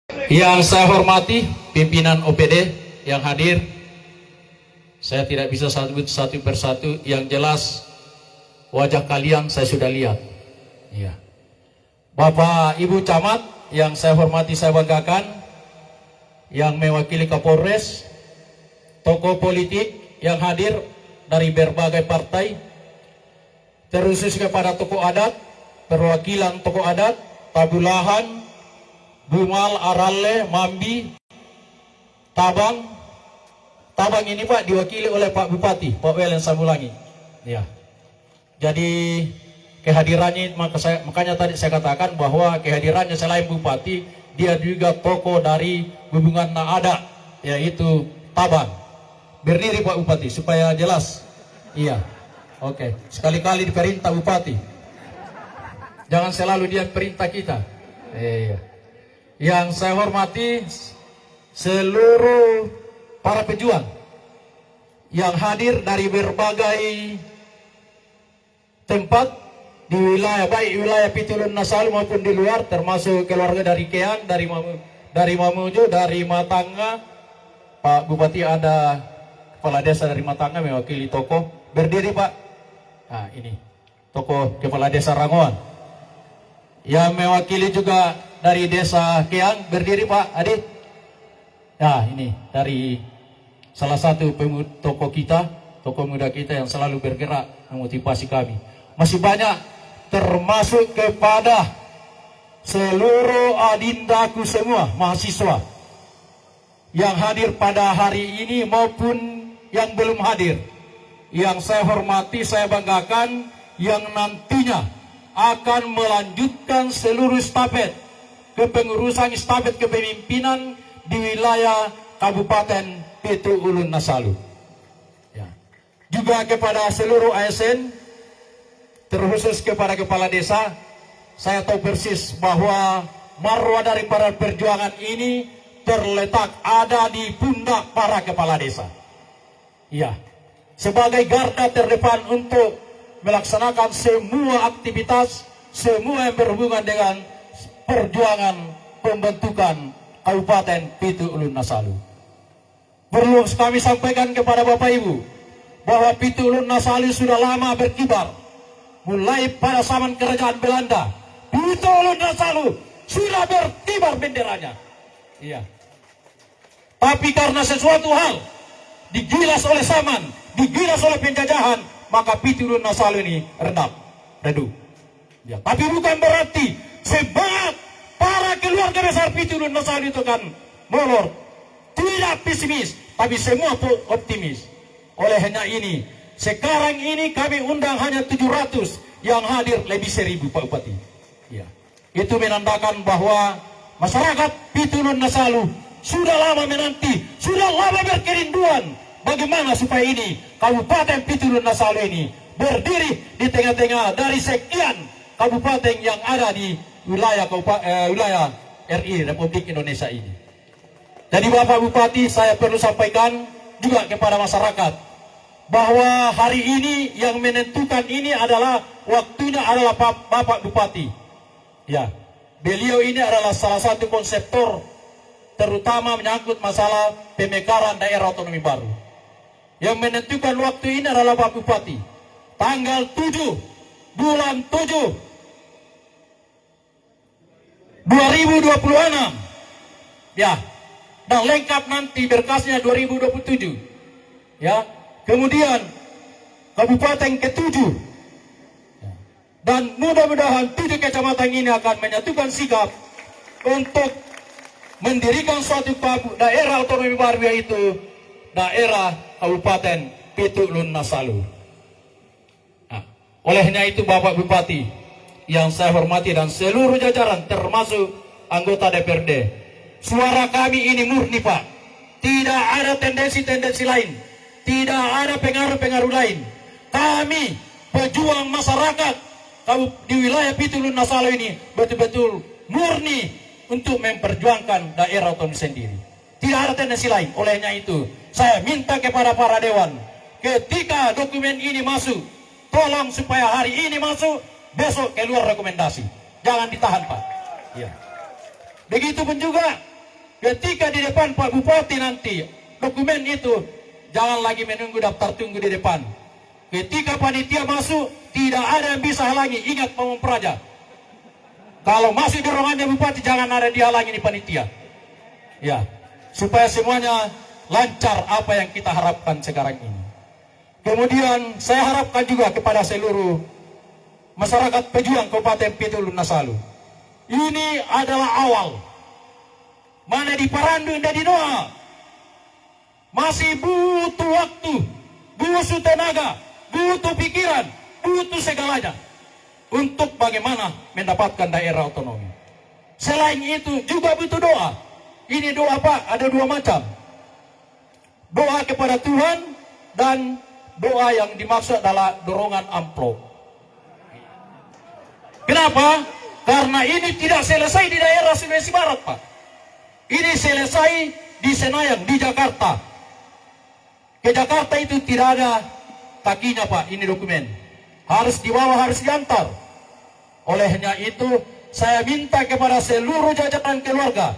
Yang saya hormati pimpinan OPD yang hadir, saya tidak bisa sebut satu persatu, yang jelas wajah kalian saya sudah lihat. Ya. Bapak Ibu Camat yang saya hormati, saya banggakan, yang mewakili Kapolres, tokoh politik yang hadir dari berbagai partai, terkhusus kepada tokoh adat, perwakilan tokoh adat, Tabulahan, Bumal, Aralle, Mambi, Tabang. Tabang ini Pak diwakili oleh Pak Bupati, Pak Welen Sambulangi. Ya. Jadi kehadirannya, makanya tadi saya katakan bahwa kehadirannya selain Bupati, dia juga tokoh dari hubungan Naada, yaitu Tabang. Berdiri Pak Bupati supaya jelas. Iya. Oke. Sekali-kali diperintah Bupati. Jangan selalu dia perintah kita. Iya. Yang saya hormati seluruh para pejuang yang hadir dari berbagai tempat di wilayah, baik wilayah Pitulun Nasalu maupun di luar, termasuk keluarga dari Keang, dari Mamuju, dari Matanga. Pak Bupati ada kepala desa dari Matanga mewakili tokoh. Berdiri Pak. Nah ini tokoh kepala desa Ranguan. Yang mewakili juga dari desa Keang, berdiri Pak Adit. Nah ini dari salah satu tokoh kita, tokoh muda kita yang selalu bergerak memotivasi kami. Masih banyak, termasuk kepada seluruh adindaku semua mahasiswa yang hadir pada hari ini maupun yang belum hadir. Yang saya hormati, saya banggakan, yang nantinya akan melanjutkan seluruh stafet kepengurusan, stafet kepemimpinan di wilayah Kabupaten Pitulun Nasalu. Ya. Juga kepada seluruh ASN, terkhusus kepada kepala desa, saya tahu persis bahwa marwah dari para perjuangan ini terletak ada di pundak para kepala desa. Ya. Sebagai garda terdepan untuk melaksanakan semua aktivitas, semua yang berhubungan dengan perjuangan pembentukan Kabupaten Pitulun Nasalu. Perlu kami sampaikan kepada Bapak Ibu bahwa Pitulun Nasalu sudah lama berkibar. Mulai pada zaman kerajaan Belanda, Pitulun Nasalu sudah berkibar benderanya. Iya. Tapi karena sesuatu hal digilas oleh zaman, digilas oleh penjajahan, maka Pitulun Nasalu ini redup. Ya, tapi bukan berarti semangat para keluarga besar Pitulun Nasalu itu kan molor, tidak pesimis, tapi semua optimis. Oleh hanya ini, sekarang ini kami undang hanya 700, yang hadir lebih 1000 Pak Bupati. Ya. Itu menandakan bahwa masyarakat Pitulun Nasalu sudah lama menanti, sudah lama berkerinduan bagaimana supaya ini Kabupaten Pitulun Nasalu ini berdiri di tengah-tengah dari sekian kabupaten yang ada di wilayah RI Republik Indonesia ini. Jadi Bapak Bupati, saya perlu sampaikan juga kepada masyarakat bahwa hari ini yang menentukan ini adalah waktunya adalah Bapak Bupati. Ya, beliau ini adalah salah satu konseptor terutama menyangkut masalah pemekaran daerah otonomi baru. Yang menentukan waktu ini adalah Bapak Bupati. Tanggal 7 bulan 7 2026, ya, dan lengkap nanti berkasnya 2027, ya. Kemudian Kabupaten ke-7, dan mudah-mudahan 7 kecamatan ini akan menyatukan sikap untuk mendirikan suatu daerah otonomi baru, yaitu daerah Kabupaten Pitulun Nasalu. Nah, olehnya itu Bapak Bupati yang saya hormati dan seluruh jajaran termasuk anggota DPRD, suara kami ini murni Pak, tidak ada tendensi-tendensi lain, tidak ada pengaruh-pengaruh lain. Kami pejuang masyarakat di wilayah Pitulun Nasalu ini betul-betul murni untuk memperjuangkan daerah otonomi sendiri, tidak ada tendensi lain. Olehnya itu saya minta kepada para dewan, ketika dokumen ini masuk, tolong supaya hari ini masuk, besok keluar rekomendasi, jangan ditahan Pak. Ya. Begitupun juga Ketika di depan Pak Bupati nanti, dokumen itu jangan lagi menunggu daftar tunggu di depan. Ketika panitia masuk, tidak ada yang bisa halangi. Ingat Pak Praja, kalau masuk di ruangannya Bupati, jangan ada dihalangi di panitia. Ya, supaya semuanya lancar apa yang kita harapkan sekarang ini. Kemudian saya harapkan juga kepada seluruh masyarakat pejuang Kabupaten Pitulun Nasalu. Ini adalah awal. Mana di Parandu dan di Noa. Masih butuh waktu, butuh tenaga, butuh pikiran, butuh segalanya untuk bagaimana mendapatkan daerah otonomi. Selain itu juga butuh doa. Ini doa Pak, ada dua macam. Doa kepada Tuhan dan doa yang dimaksud adalah dorongan amplop. Kenapa? Karena ini tidak selesai di daerah Sulawesi Barat Pak. Ini selesai di Senayan, di Jakarta. Ke Jakarta itu tidak ada kakinya Pak, ini dokumen. Harus dibawa, harus diantar. Olehnya itu, saya minta kepada seluruh jajaran keluarga,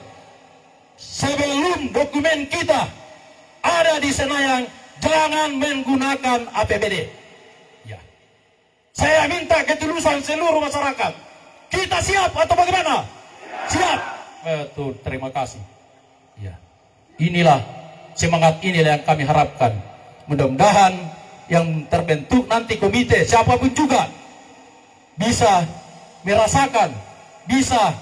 sebelum dokumen kita ada di Senayan, jangan menggunakan APBD. Ya. Saya minta ketulusan seluruh masyarakat. Kita siap atau bagaimana? Siap. Betul, terima kasih. Ya. Inilah semangat inilah yang kami harapkan. Mudah-mudahan yang terbentuk nanti komite siapapun juga bisa merasakan, bisa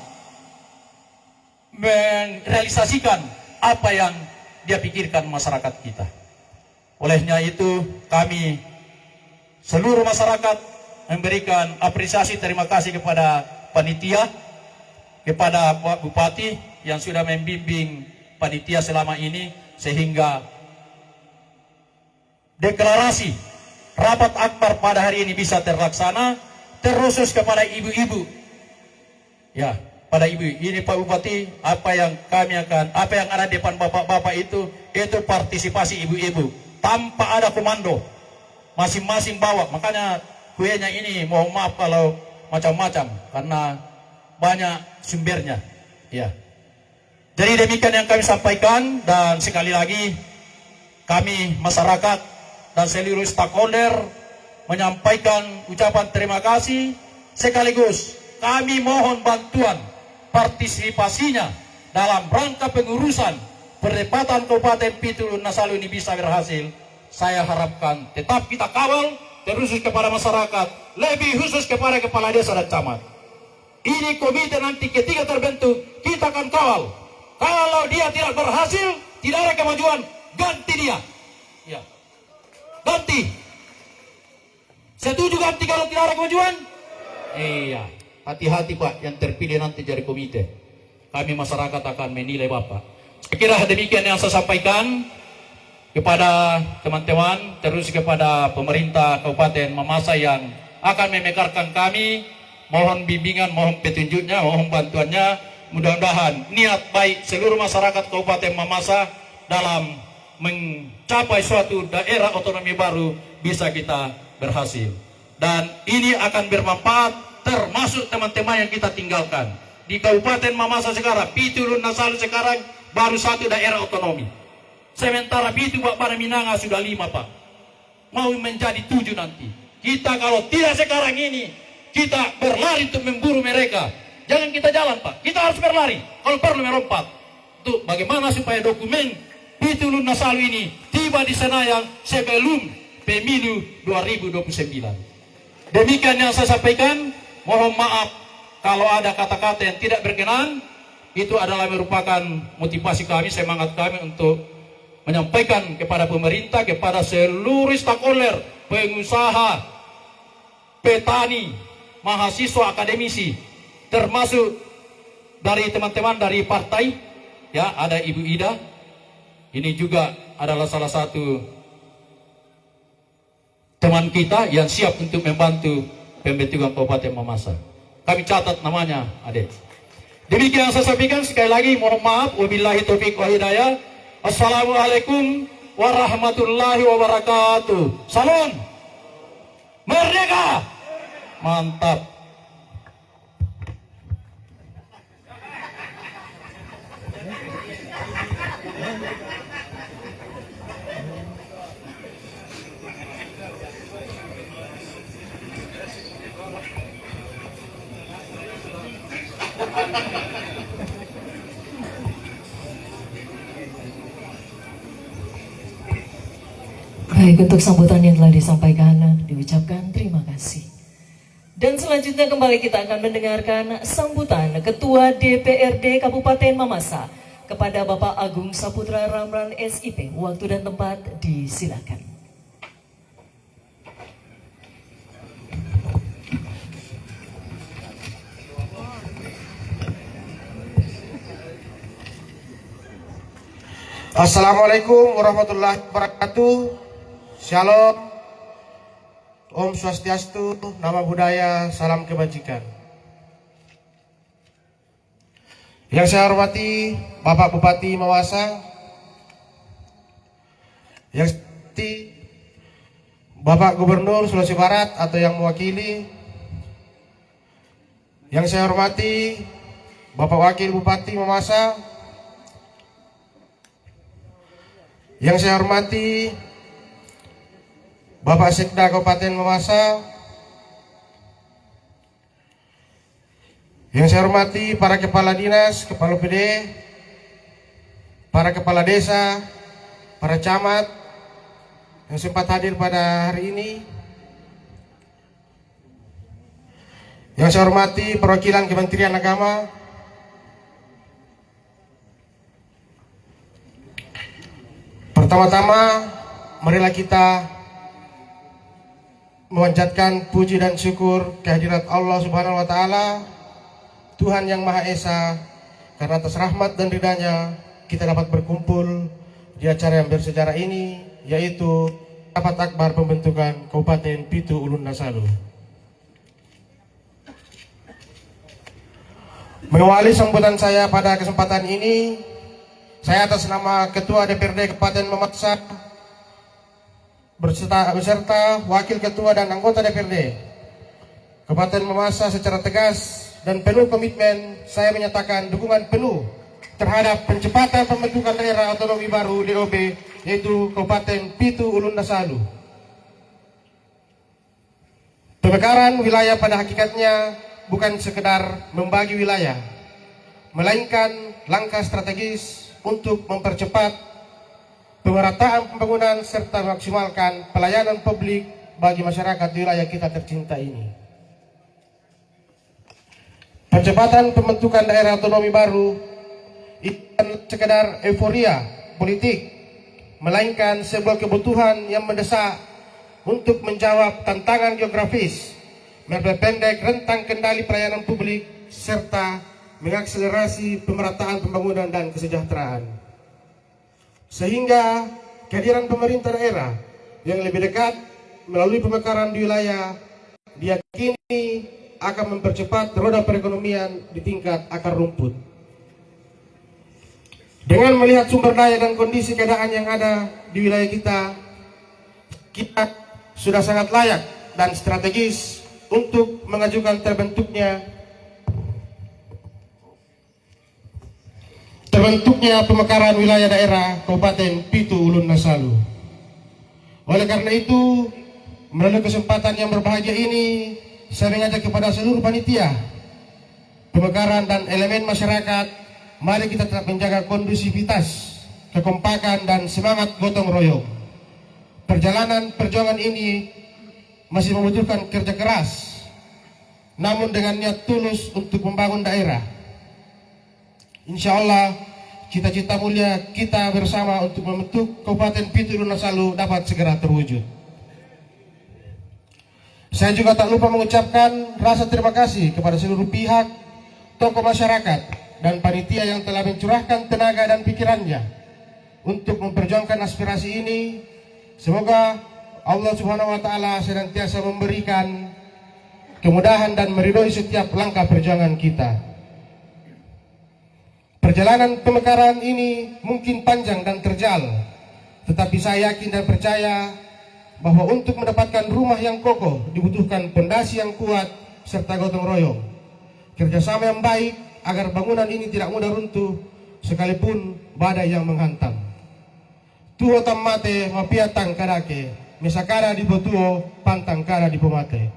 merealisasikan apa yang dia pikirkan masyarakat kita. Olehnya itu kami seluruh masyarakat memberikan apresiasi terima kasih kepada panitia, kepada Pak Bupati yang sudah membimbing panitia selama ini sehingga deklarasi rapat akbar pada hari ini bisa terlaksana, terkhusus kepada ibu-ibu. Ya, pada ibu ini Pak Bupati, apa yang ada di depan bapak-bapak itu partisipasi ibu-ibu tanpa ada komando, masing-masing bawa. Makanya kuenya ini mohon maaf kalau macam-macam karena banyak sumbernya. Ya. Jadi demikian yang kami sampaikan, dan sekali lagi kami masyarakat dan seluruh stakeholder menyampaikan ucapan terima kasih, sekaligus kami mohon bantuan partisipasinya dalam rangka pengurusan perdebatan Kabupaten Pitulun Nasalu ini bisa berhasil. Saya harapkan tetap kita kawal, terkhusus kepada masyarakat, lebih khusus kepada kepala desa dan camat. Ini komite nanti ketika terbentuk, kita akan kawal. Kalau dia tidak berhasil, tidak ada kemajuan, ganti dia. Ya. Ganti. Setuju ganti kalau tidak ada kemajuan? Iya. Hati-hati Pak yang terpilih nanti jadi komite. Kami masyarakat akan menilai Bapak. Saya kira demikian yang saya sampaikan kepada teman-teman, terus kepada pemerintah Kabupaten Mamasa yang akan memekarkan kami. Mohon bimbingan, mohon petunjuknya, mohon bantuannya. Mudah-mudahan niat baik seluruh masyarakat Kabupaten Mamasa dalam mencapai suatu daerah otonomi baru bisa kita berhasil. Dan ini akan bermanfaat termasuk teman-teman yang kita tinggalkan. Di Kabupaten Mamasa sekarang, Pitulun Nasalu sekarang baru satu daerah otonomi. Sementara Pitu Pak Minanga sudah 5 Pak. Mau menjadi 7 nanti. Kita kalau tidak sekarang ini, kita berlari untuk memburu mereka. Jangan kita jalan Pak, kita harus berlari. Kalau perlu merompat. Untuk bagaimana supaya dokumen Pitulun Nasalu ini tiba di Senayan sebelum pemilu 2029. Demikian yang saya sampaikan. Mohon maaf kalau ada kata-kata yang tidak berkenan. Itu adalah merupakan motivasi kami, semangat kami untuk menyampaikan kepada pemerintah, kepada seluruh stakeholder, pengusaha, petani, mahasiswa, akademisi, termasuk dari teman-teman dari partai, ya ada Ibu Ida, ini juga adalah salah satu teman kita yang siap untuk membantu pembentukan Kabupaten Mamasa. Kami catat namanya, adik. Demikian yang saya sampaikan, sekali lagi mohon maaf, wabillahi taufiq wa hidayah. Assalamualaikum warahmatullahi wabarakatuh. Salam merdeka. Mantap. Baik, untuk sambutan yang telah disampaikan diucapkan terima kasih. Dan selanjutnya kembali kita akan mendengarkan sambutan Ketua DPRD Kabupaten Mamasa kepada Bapak Agung Saputra Ramran SIP. Waktu dan tempat disilakan. Assalamualaikum warahmatullahi wabarakatuh. Shalom, Om Swastiastu, Nama Budaya, Salam Kebajikan. Yang saya hormati Bapak Bupati Mamasa, yang saya hormati Bapak Gubernur Sulawesi Barat atau yang mewakili, yang saya hormati Bapak Wakil Bupati Mamasa, yang saya hormati Bapak Sekda Kabupaten Mamasa, yang saya hormati para kepala dinas, kepala PD, para kepala desa, para camat yang sempat hadir pada hari ini, yang saya hormati perwakilan Kementerian Agama, pertama-tama marilah kita memanjatkan puji dan syukur kehadirat Allah Subhanahu wa Ta'ala, Tuhan yang Maha Esa, karena atas rahmat dan ridhanya kita dapat berkumpul di acara yang bersejarah ini, yaitu rapat akbar pembentukan Kabupaten Pitu Ulun Nasalu. Mengawali sambutan saya pada kesempatan ini, saya atas nama Ketua DPRD Kabupaten Mamasa beserta Wakil Ketua dan anggota DPRD Kabupaten Mamasa secara tegas dan penuh komitmen, saya menyatakan dukungan penuh terhadap percepatan pembentukan daerah otonomi baru DOB, yaitu Kabupaten Pitu Ulun Nasalu. Pemekaran wilayah pada hakikatnya bukan sekedar membagi wilayah, melainkan langkah strategis untuk mempercepat pemerataan pembangunan serta maksimalkan pelayanan publik bagi masyarakat di wilayah kita tercinta ini. Percepatan pembentukan daerah otonomi baru bukan sekedar euforia politik, melainkan sebuah kebutuhan yang mendesak untuk menjawab tantangan geografis, memperpendek rentang kendali pelayanan publik, serta mengakselerasi pemerataan pembangunan dan kesejahteraan. Sehingga kehadiran pemerintah daerah yang lebih dekat melalui pemekaran di wilayah diyakini akan mempercepat roda perekonomian di tingkat akar rumput. Dengan melihat sumber daya dan kondisi keadaan yang ada di wilayah kita sudah sangat layak dan strategis untuk mengajukan terbentuknya pemekaran wilayah daerah Kabupaten Pitu Ulun Nasalu. Oleh karena itu, melalui kesempatan yang berbahagia ini, saya mengajak kepada seluruh panitia pemekaran dan elemen masyarakat, mari kita tetap menjaga kondusivitas, kekompakan dan semangat gotong royong. Perjuangan ini masih membutuhkan kerja keras, namun dengan niat tulus untuk membangun daerah. Insya Allah, cita-cita mulia kita bersama untuk membentuk Kabupaten Pitu Ulun Nasalu dapat segera terwujud. Saya juga tak lupa mengucapkan rasa terima kasih kepada seluruh pihak, tokoh masyarakat, dan panitia yang telah mencurahkan tenaga dan pikirannya untuk memperjuangkan aspirasi ini. Semoga Allah Subhanahu wa Ta'ala senantiasa memberikan kemudahan dan meridhoi setiap langkah perjuangan kita. Perjalanan pemekaran ini mungkin panjang dan terjal, tetapi saya yakin dan percaya bahwa untuk mendapatkan rumah yang kokoh dibutuhkan pondasi yang kuat serta gotong royong, kerjasama yang baik agar bangunan ini tidak mudah runtuh sekalipun badai yang menghantam. Tuho tammate mapiatang kadake, misakara di botuo pantang kara di pomate.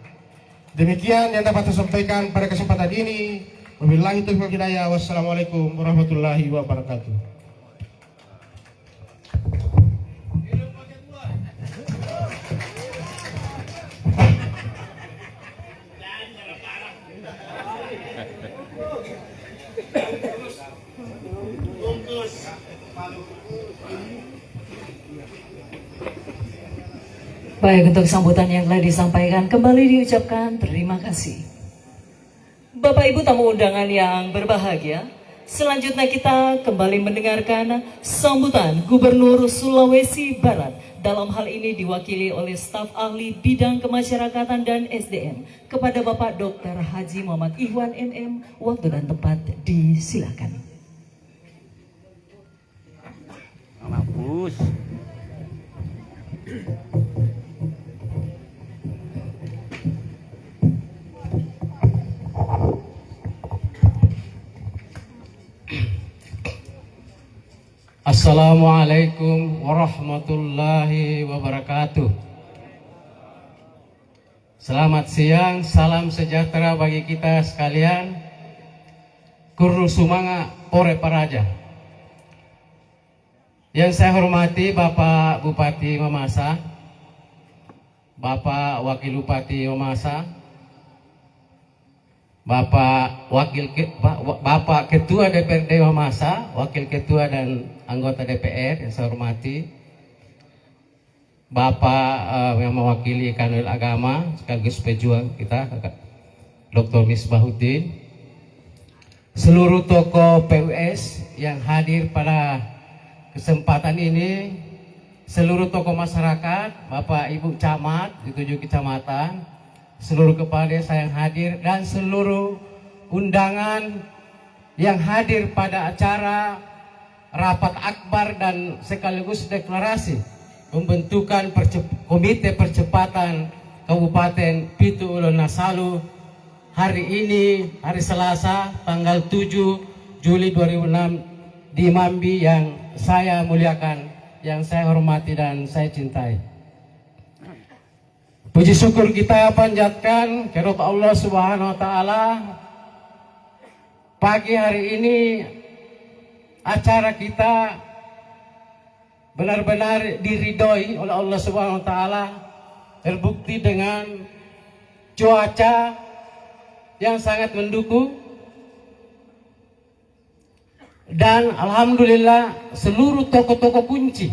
Demikian yang dapat saya sampaikan pada kesempatan ini. Wabillahi taufiq wal hidayah. Wassalamualaikum warahmatullahi wabarakatuh. Baik, untuk sambutan yang telah disampaikan kembali diucapkan terima kasih. Bapak Ibu tamu undangan yang berbahagia, selanjutnya kita kembali mendengarkan sambutan Gubernur Sulawesi Barat. Dalam hal ini diwakili oleh staf ahli bidang kemasyarakatan dan SDM kepada Bapak Dr. Haji Muhammad Ihwan MM. Waktu dan tempat disilakan. Mampus. Assalamualaikum warahmatullahi wabarakatuh. Selamat siang, salam sejahtera bagi kita sekalian. Kurru sumanga ore paraja. Yang saya hormati Bapak Bupati Mamasa, Bapak Wakil Bupati Mamasa, Bapak Ketua DPRD Mamasa, Wakil Ketua dan anggota DPR yang saya hormati, Bapak yang mewakili Kanwil Agama sekaligus pejuang kita, Dr. Misbahuddin, seluruh tokoh PUS yang hadir pada kesempatan ini, seluruh tokoh masyarakat, Bapak Ibu Camat di 7 kecamatan, seluruh kepala desa yang hadir, dan seluruh undangan yang hadir pada acara rapat akbar dan sekaligus deklarasi pembentukan Komite Percepatan Kabupaten Pitu Ulun Nasalu hari ini, hari Selasa, tanggal 7 Juli 2006 di Mambi yang saya muliakan, yang saya hormati dan saya cintai. Puji syukur kita panjatkan kepada Allah Subhanahu wa taala. Pagi hari ini acara kita benar-benar diridhoi oleh Allah Subhanahu wa taala, terbukti dengan cuaca yang sangat mendukung, dan alhamdulillah seluruh tokoh-tokoh kunci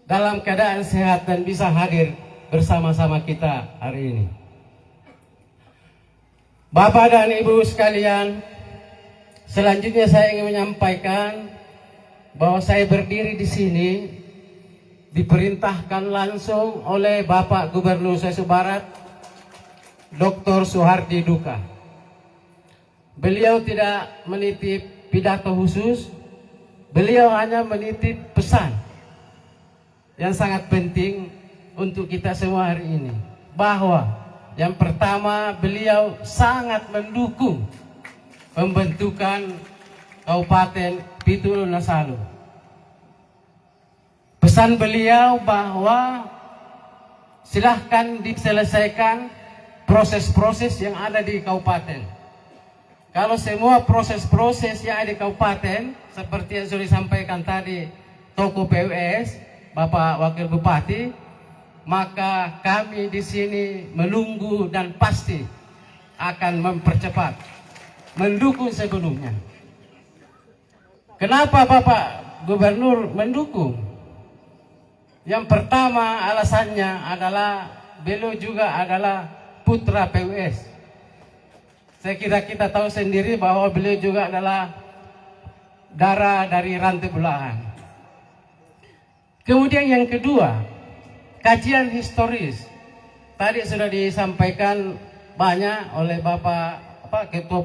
dalam keadaan sehat dan bisa hadir bersama-sama kita hari ini. Bapak dan Ibu sekalian, selanjutnya saya ingin menyampaikan bahwa saya berdiri di sini diperintahkan langsung oleh Bapak Gubernur Sulawesi Barat, Dr. Suhardi Duka. Beliau tidak menitip pidato khusus, beliau hanya menitip pesan yang sangat penting untuk kita semua hari ini, bahwa yang pertama, beliau sangat mendukung pembentukan Kabupaten Pitu Ulun Nasalu. Pesan beliau bahwa silahkan diselesaikan proses-proses yang ada di kabupaten. Kalau semua proses-proses yang ada di kabupaten, seperti yang sudah disampaikan tadi tokoh PUS, Bapak Wakil Bupati, maka kami di sini menunggu dan pasti akan mempercepat, mendukung sebelumnya. Kenapa Bapak Gubernur mendukung? Yang pertama alasannya adalah beliau juga adalah putra PUS. Saya kira kita tahu sendiri bahwa beliau juga adalah darah dari rantai belahan. Kemudian yang kedua, kajian historis. Tadi sudah disampaikan banyak oleh Bapak Ketua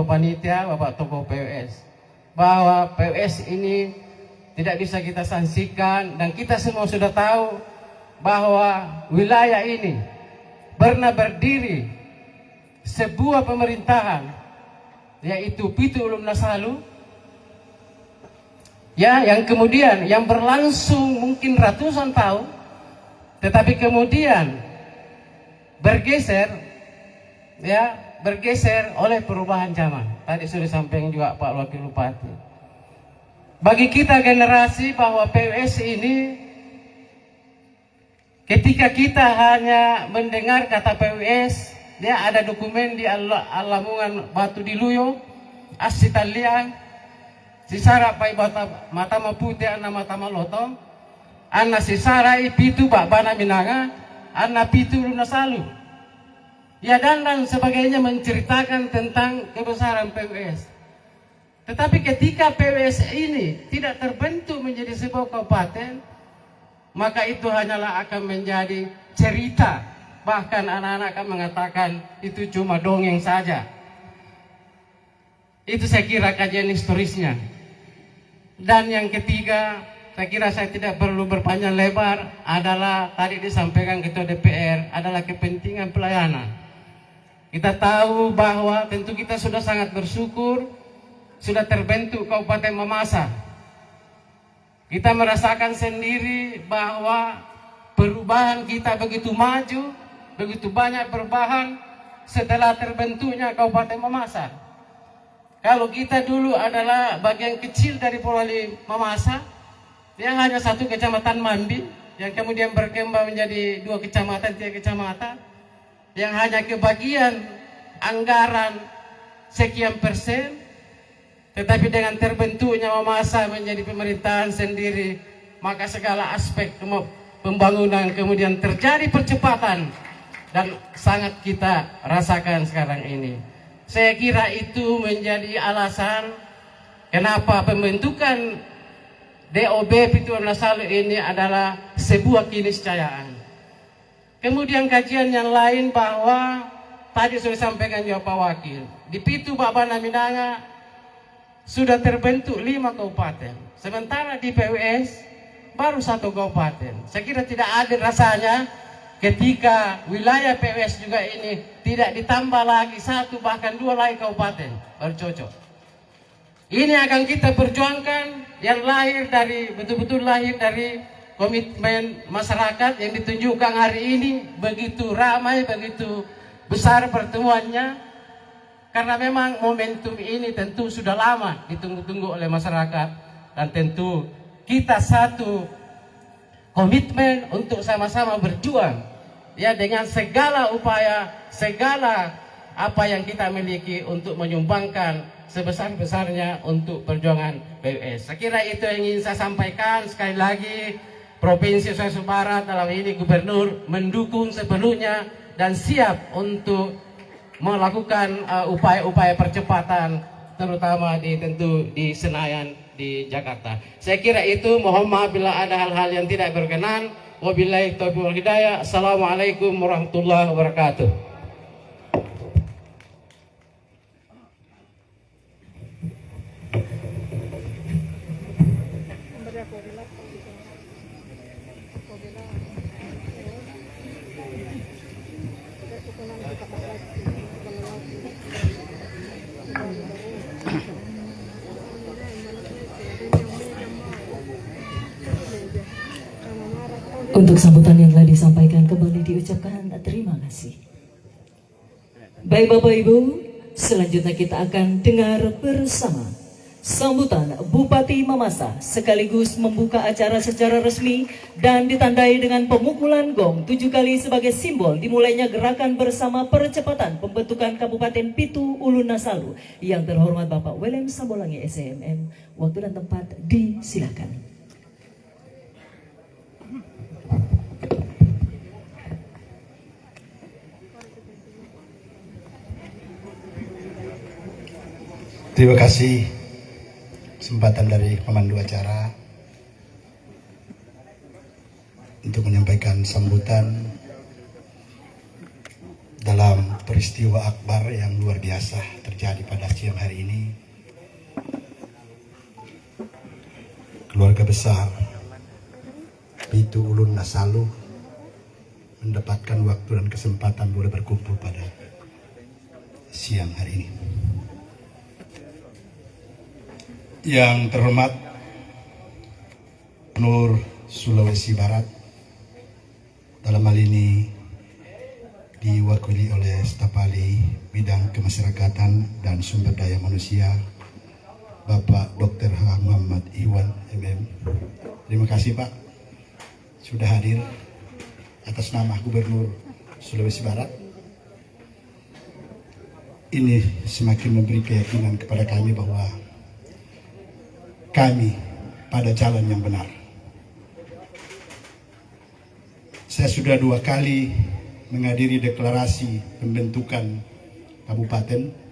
Panitia, Bapak Tokoh PUS, bahwa PUS ini tidak bisa kita sanksikan, dan kita semua sudah tahu bahwa wilayah ini pernah berdiri sebuah pemerintahan, yaitu Pitu Ulun Nasalu, ya, yang kemudian yang berlangsung mungkin ratusan tahun, tetapi kemudian bergeser, ya, bergeser oleh perubahan zaman. Tadi sudah disampaikan juga Pak Wakil Bupati. Bagi kita generasi bahwa PUS ini, ketika kita hanya mendengar kata PUS, dia ada dokumen di Lamongan Batu Diluyo, Asitaliang, sisara pai mata putih anna mata lotong, anna sisara pitu bana minanga, anna pitu luna salu. Ya dan sebagainya menceritakan tentang kebesaran PWS. Tetapi ketika PWS ini tidak terbentuk menjadi sebuah kabupaten, maka itu hanyalah akan menjadi cerita. Bahkan anak-anak akan mengatakan itu cuma dongeng saja. Itu saya kira kajian historisnya. Dan yang ketiga, saya kira saya tidak perlu berpanjang lebar, adalah tadi disampaikan Ketua DPR, adalah kepentingan pelayanan. Kita tahu bahwa tentu kita sudah sangat bersyukur sudah terbentuk Kabupaten Mamasa. Kita merasakan sendiri bahwa perubahan kita begitu maju, begitu banyak perubahan setelah terbentuknya Kabupaten Mamasa. Kalau kita dulu adalah bagian kecil dari Polali Mamasa, dia hanya satu kecamatan Mambi, yang kemudian berkembang menjadi 2 kecamatan, 3 kecamatan, yang hanya kebagian anggaran sekian persen, tetapi dengan terbentuknya Mamasa menjadi pemerintahan sendiri, maka segala aspek pembangunan kemudian terjadi percepatan dan sangat kita rasakan sekarang ini. Saya kira itu menjadi alasan kenapa pembentukan DOB Pituan Nasalu ini adalah sebuah keniscayaan. Kemudian kajian yang lain bahwa tadi sudah disampaikan juga Pak Wakil, di Pitu Babana Minanga sudah terbentuk 5 kabupaten, sementara di PWS baru 1 kabupaten. Saya kira tidak adil rasanya ketika wilayah PWS juga ini tidak ditambah lagi 1 bahkan 2 lagi kabupaten, baru cocok. Ini akan kita perjuangkan, yang lahir dari betul-betul lahir dari komitmen masyarakat yang ditunjukkan hari ini, begitu ramai, begitu besar pertemuannya, karena memang momentum ini tentu sudah lama ditunggu-tunggu oleh masyarakat, dan tentu kita satu komitmen untuk sama-sama berjuang ya dengan segala upaya, segala apa yang kita miliki untuk menyumbangkan sebesar-besarnya untuk perjuangan PWS. Saya kira itu yang ingin saya sampaikan. Sekali lagi, Provinsi Sulawesi Barat dalam ini Gubernur mendukung sepenuhnya dan siap untuk melakukan upaya-upaya percepatan, terutama tentu di Senayan di Jakarta. Saya kira itu. Mohon maaf bila ada hal-hal yang tidak berkenan. Wabillahi taufiq wal hidayah. Assalamualaikum warahmatullahi wabarakatuh. Untuk sambutan yang telah disampaikan kembali diucapkan terima kasih. Baik Bapak Ibu, selanjutnya kita akan dengar bersama sambutan Bupati Mamasa sekaligus membuka acara secara resmi dan ditandai dengan pemukulan gong 7 kali sebagai simbol dimulainya gerakan bersama percepatan pembentukan Kabupaten Pitu Ulun Nasalu. Yang terhormat Bapak Welem Sambolangi SMM, waktu dan tempat disilakan. Terima kasih kesempatan dari pemandu acara untuk menyampaikan sambutan dalam peristiwa akbar yang luar biasa terjadi pada siang hari ini. Keluarga besar Pitu Ulun Nasalu mendapatkan waktu dan kesempatan boleh berkumpul pada siang hari ini. Yang terhormat Gubernur Sulawesi Barat, dalam hal ini diwakili oleh staf ahli bidang kemasyarakatan dan sumber daya manusia Bapak Dr. H. Muhammad Iwan MM. Terima kasih Pak sudah hadir atas nama Gubernur Sulawesi Barat. Ini semakin memberi keyakinan kepada kami bahwa kami pada jalan yang benar. Saya sudah 2 kali menghadiri deklarasi pembentukan kabupaten.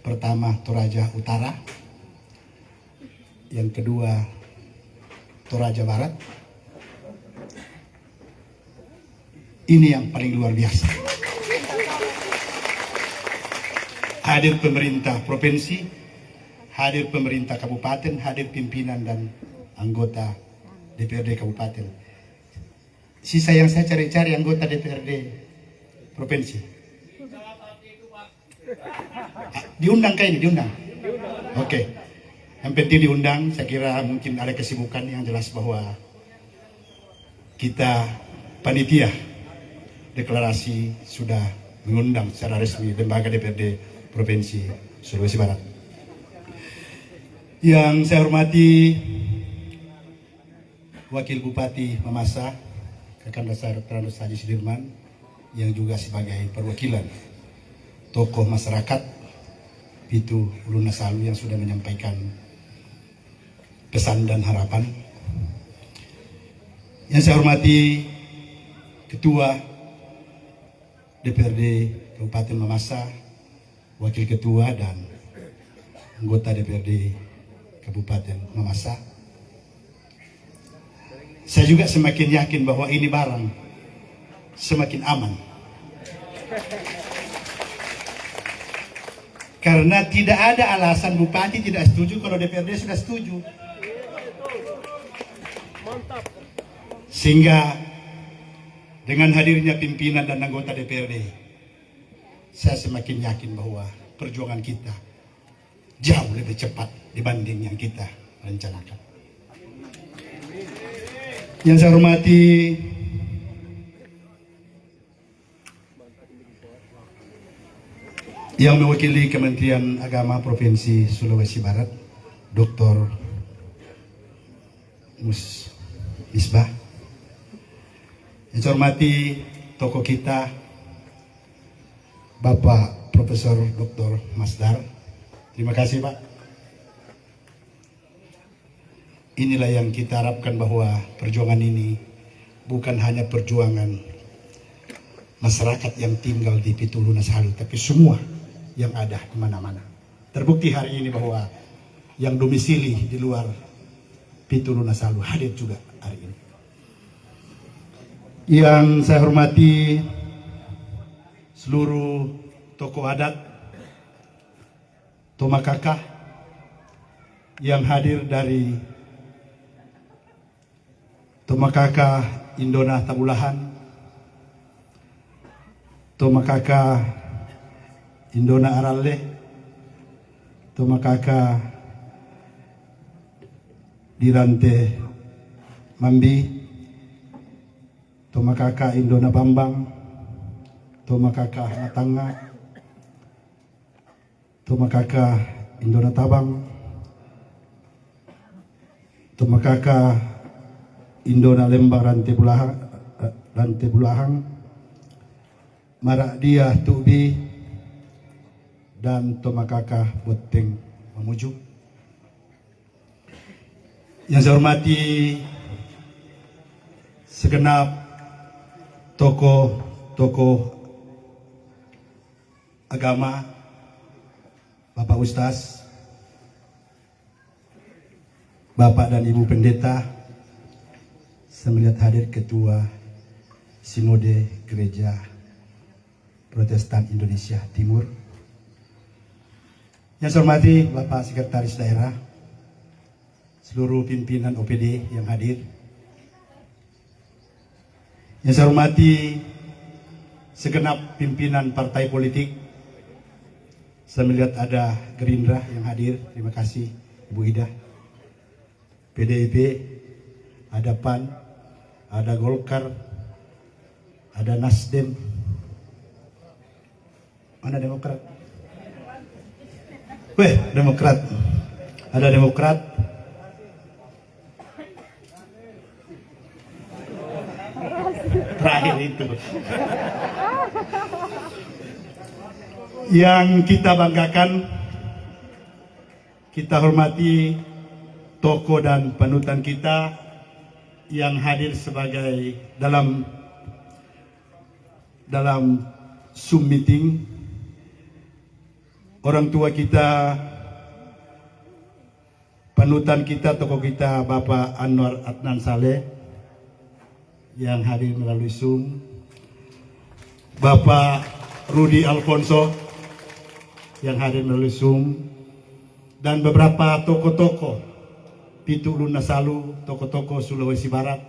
Pertama Toraja Utara, yang kedua Toraja Barat. Ini yang paling luar biasa. Hadir pemerintah provinsi, hadir pemerintah kabupaten, hadir pimpinan dan anggota DPRD kabupaten. Sisa yang saya cari-cari anggota DPRD provinsi. Diundang kayaknya, diundang. Oke. Yang penting diundang, saya kira mungkin ada kesibukan yang jelas bahwa kita panitia deklarasi sudah mengundang secara resmi lembaga DPRD Provinsi Sulawesi Barat. Yang saya hormati Wakil Bupati Mamasa, Kakang Dasar Terandus Haji Sudirman, yang juga sebagai perwakilan tokoh masyarakat Pitu Ulu Nasalu yang sudah menyampaikan pesan dan harapan. Yang saya hormati Ketua DPRD Kabupaten Mamasa, Wakil Ketua dan anggota DPRD Kabupaten Mamasa. Saya juga semakin yakin bahwa ini barang semakin aman. Karena tidak ada alasan Bupati tidak setuju kalau DPRD sudah setuju. Sehingga dengan hadirnya pimpinan dan anggota DPRD, saya semakin yakin bahwa perjuangan kita jauh lebih cepat dibanding yang kita rencanakan. Yang saya hormati yang mewakili Kementerian Agama Provinsi Sulawesi Barat, Dr. Misbah. Yang saya hormati tokoh kita, Bapak Profesor Dr. Masdar. Terima kasih Pak. Inilah yang kita harapkan, bahwa perjuangan ini bukan hanya perjuangan masyarakat yang tinggal di Pitu Ulu Nasalu, tapi semua yang ada di mana-mana. Terbukti hari ini bahwa yang domisili di luar Pitu Ulu Nasalu hadir juga hari ini. Yang saya hormati seluruh tokoh adat Tomakaka yang hadir dari Tomakaka Indona Tabulahan, Tomakaka Indona Aralle, Tomakaka Dirante Mambi, Tomakaka Indona Bambang, Tomakaka Matanga, Tomakaka Indona Tabang, Tomakaka Indona Lembang Rante Bulahang, Marak Dia Tubi, dan Tomakaka Boteng Mamuju. Yang saya hormati segenap tokoh agama, Bapak Ustaz, Bapak dan Ibu Pendeta, saya melihat hadir Ketua Sinode Gereja Protestan Indonesia Timur. Yang saya hormati Bapak Sekretaris Daerah, seluruh pimpinan OPD yang hadir. Yang saya hormati segenap pimpinan partai politik. Saya melihat ada Gerindra yang hadir, terima kasih Ibu Ida. PDIP, ada PAN, ada Golkar, ada Nasdem. Mana Demokrat? Weh, Demokrat. Ada Demokrat. Terakhir itu. Yang kita banggakan, kita hormati tokoh dan panutan kita yang hadir sebagai dalam Zoom meeting, orang tua kita, panutan kita, tokoh kita Bapak Anwar Adnan Saleh yang hadir melalui Zoom, Bapak Rudi Alfonso yang hadir melalui Zoom, dan beberapa tokoh-tokoh Pitu Ulun Nasalu, tokoh-tokoh Sulawesi Barat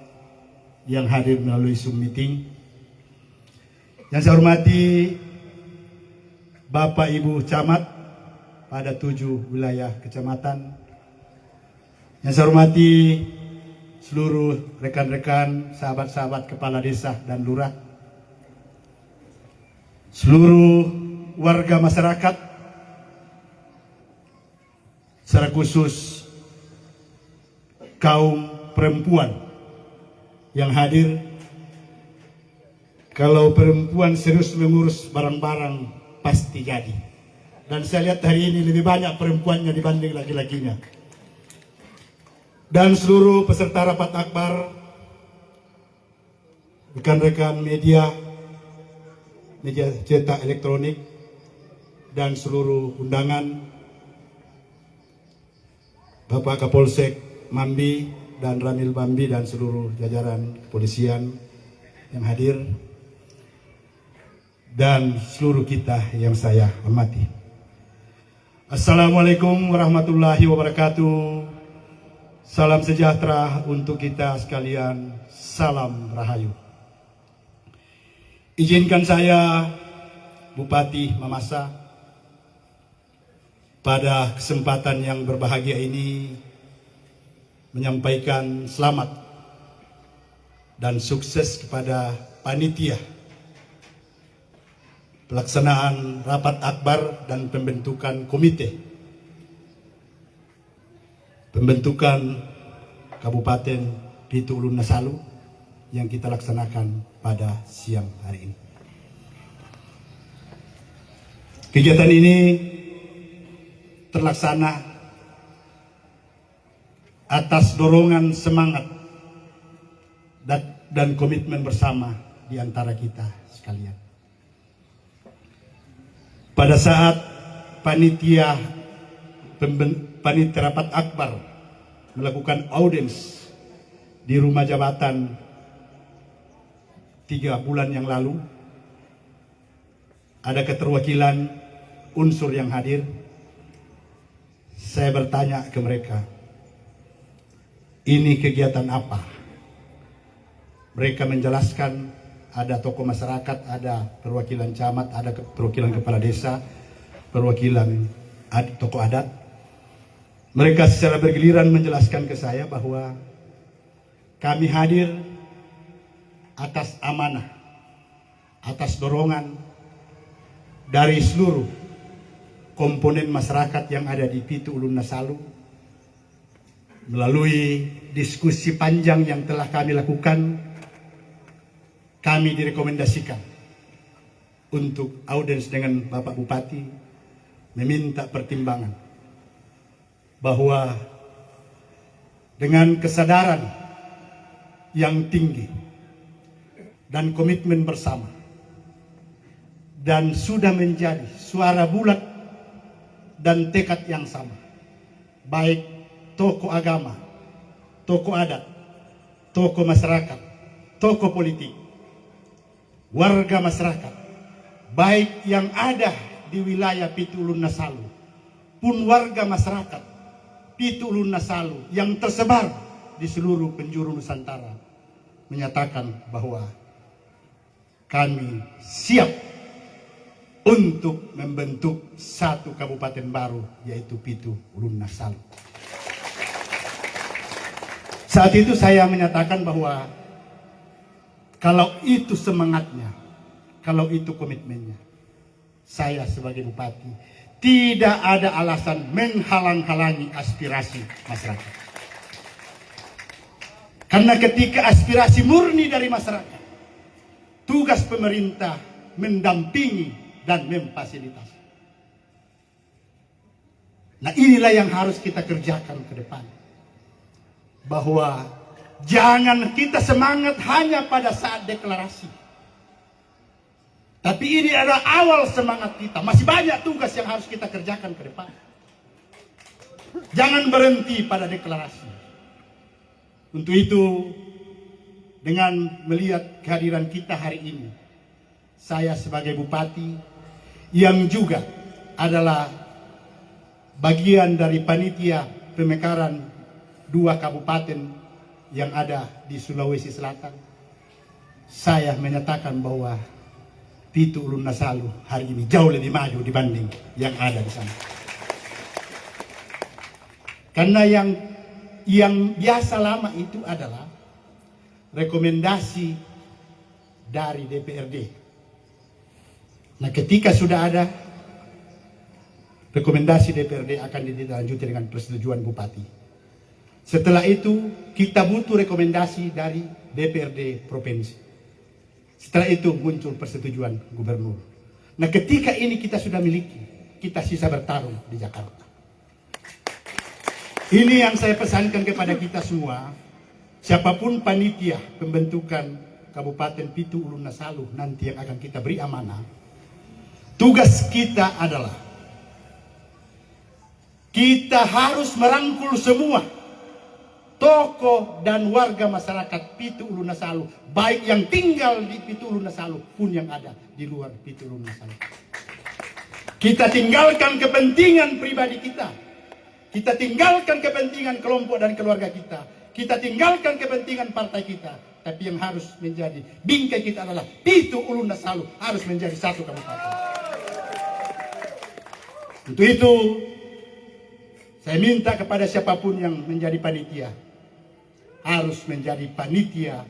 yang hadir melalui Zoom meeting. Yang saya hormati Bapak Ibu Camat pada 7 wilayah kecamatan. Yang saya hormati seluruh rekan-rekan, sahabat-sahabat kepala desa dan lurah, seluruh warga masyarakat, secara khusus kaum perempuan yang hadir. Kalau perempuan serius mengurus barang-barang pasti jadi. Dan saya lihat hari ini lebih banyak perempuannya dibanding laki-lakinya. Dan seluruh peserta rapat akbar, rekan-rekan media cetak elektronik, dan seluruh undangan, Bapak Kapolsek Mambi dan Ramil Mambi dan seluruh jajaran kepolisian yang hadir, dan seluruh kita yang saya hormati. Assalamualaikum warahmatullahi wabarakatuh. Salam sejahtera untuk kita sekalian. Salam Rahayu. Izinkan saya, Bupati Mamasa, pada kesempatan yang berbahagia ini menyampaikan selamat dan sukses kepada panitia pelaksanaan rapat akbar dan pembentukan komite pembentukan Kabupaten Pitu Ulun Nasalu yang kita laksanakan pada siang hari ini. Kegiatan ini terlaksana atas dorongan semangat dan komitmen bersama di antara kita sekalian. Pada saat panitia rapat akbar melakukan audiens di rumah jabatan 3 bulan yang lalu, ada keterwakilan unsur yang hadir. Saya bertanya ke mereka, ini kegiatan apa? Mereka menjelaskan ada tokoh masyarakat, ada perwakilan camat, ada perwakilan kepala desa, perwakilan tokoh adat. Mereka secara bergiliran menjelaskan ke saya bahwa kami hadir atas amanah, atas dorongan dari seluruh komponen masyarakat yang ada di Pitu Ulun Nasalu. Melalui diskusi panjang yang telah kami lakukan, kami direkomendasikan untuk audiens dengan Bapak Bupati, meminta pertimbangan bahwa dengan kesadaran yang tinggi dan komitmen bersama, dan sudah menjadi suara bulat dan tekad yang sama, baik tokoh agama, tokoh adat, tokoh masyarakat, tokoh politik, warga masyarakat, baik yang ada di wilayah Pitu Ulun Nasalu pun warga masyarakat Pitu Ulun Nasalu yang tersebar di seluruh penjuru Nusantara, menyatakan bahwa kami siap untuk membentuk satu kabupaten baru, yaitu Pitu Ulun Nasalu. Saat itu saya menyatakan bahwa kalau itu semangatnya, kalau itu komitmennya, saya sebagai bupati tidak ada alasan menghalang-halangi aspirasi masyarakat. Karena ketika aspirasi murni dari masyarakat, tugas pemerintah mendampingi dan memfasilitasi. Nah, inilah yang harus kita kerjakan ke depan. bahwa jangan kita semangat hanya pada saat deklarasi. Tapi ini adalah awal semangat kita. Masih banyak tugas yang harus kita kerjakan ke depan. Jangan berhenti pada deklarasi. Untuk itu, dengan melihat kehadiran kita hari ini, saya sebagai bupati yang juga adalah bagian dari panitia pemekaran 2 kabupaten yang ada di Sulawesi Selatan, saya menyatakan bahwa Pitu Ulun Nasalu hari ini jauh lebih maju dibanding yang ada di sana. Karena yang biasa lama itu adalah rekomendasi dari DPRD. Nah, ketika sudah ada rekomendasi DPRD akan ditindaklanjuti dengan persetujuan bupati. Setelah itu kita butuh rekomendasi dari DPRD provinsi. Setelah itu muncul persetujuan gubernur. Nah, ketika ini kita sudah miliki, kita sisa bertarung di Jakarta. Ini yang saya pesankan kepada kita semua. Siapapun panitia pembentukan Kabupaten Pitu Ulun Nasalu nanti yang akan kita beri amanah, tugas kita adalah kita harus merangkul semua tokoh dan warga masyarakat Pitu Ulun Nasalu, baik yang tinggal di Pitu Ulun Nasalu pun yang ada di luar Pitu Ulun Nasalu. Kita tinggalkan kepentingan pribadi kita. Kita tinggalkan kepentingan kelompok dan keluarga kita. Kita tinggalkan kepentingan partai kita. Tapi yang harus menjadi bingkai kita adalah Pitu Ulun Nasalu harus menjadi satu kabupaten. Untuk itu, saya minta kepada siapapun yang menjadi panitia, harus menjadi panitia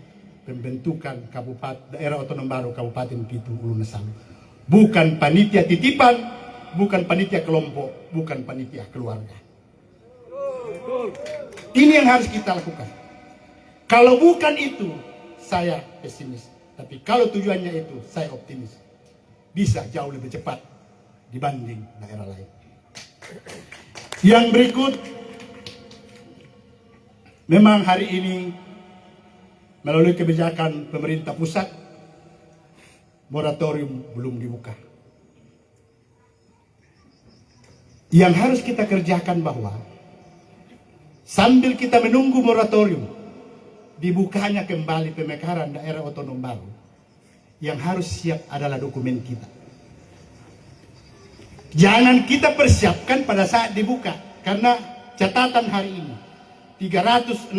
pembentukan Kabupaten Daerah Otonom Baru Kabupaten Pitu Ulun Nasalu. Bukan panitia titipan, bukan panitia kelompok, bukan panitia keluarga. Ini yang harus kita lakukan. Kalau bukan itu, saya pesimis. Tapi kalau tujuannya itu, saya optimis. Bisa jauh lebih cepat dibanding daerah lain. Yang berikut, memang hari ini melalui kebijakan pemerintah pusat, moratorium belum dibuka. Yang harus kita kerjakan bahwa sambil kita menunggu moratorium dibukanya kembali pemekaran daerah otonom baru, yang harus siap adalah dokumen kita. Jangan kita persiapkan pada saat dibuka, karena catatan hari ini 365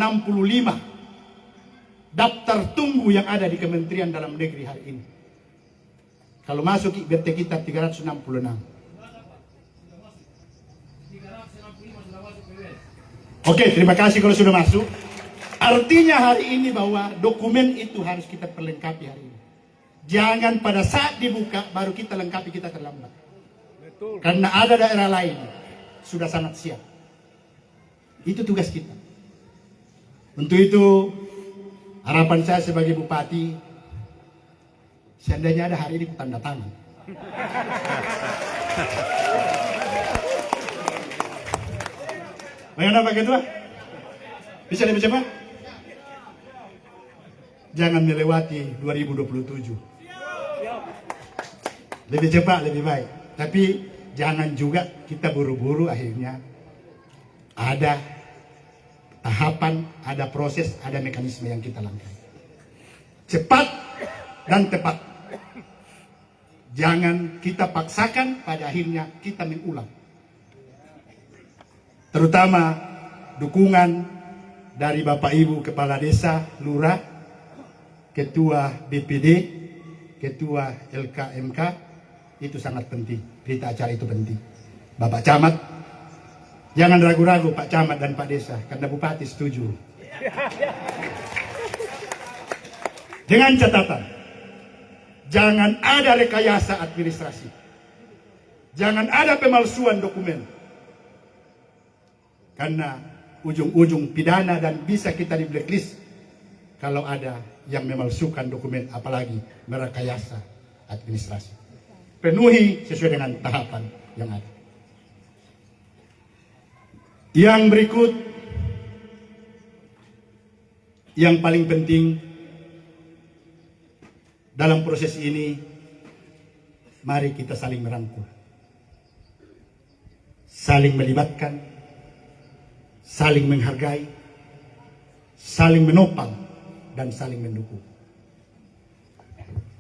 daftar tunggu yang ada di Kementerian Dalam Negeri hari ini. Kalau masuk IBT kita 366. Oke, terima kasih kalau sudah masuk. Artinya hari ini bahwa dokumen itu harus kita perlengkapi hari ini. Jangan pada saat dibuka baru kita lengkapi, kita terlambat. Karena ada daerah lain sudah sangat siap. Itu tugas kita. Untuk itu harapan saya sebagai bupati, seandainya ada hari ini tanda tangan. Bagaimana Pak Ketua? Bisa lebih cepat? Jangan melewati 2027. Lebih cepat, lebih baik. Tapi jangan juga kita buru-buru, akhirnya ada tahapan, ada proses, ada mekanisme yang kita langkahi. Cepat dan tepat. Jangan kita paksakan, pada akhirnya kita mengulang. Terutama dukungan dari Bapak Ibu Kepala Desa, Lurah, Ketua BPD, Ketua LKMK, itu sangat penting. Berita acara itu penting. Bapak Camat, jangan ragu-ragu Pak Camat dan Pak Desa, karena Bupati setuju. Dengan catatan, jangan ada rekayasa administrasi. Jangan ada pemalsuan dokumen. Karena ujung-ujung pidana dan bisa kita di blacklist kalau ada yang memalsukan dokumen, apalagi merekayasa administrasi. Penuhi sesuai dengan tahapan yang ada. Yang berikut, Yang paling penting dalam proses ini, mari kita saling merangkul, saling melibatkan, saling menghargai, saling menopang, dan saling mendukung.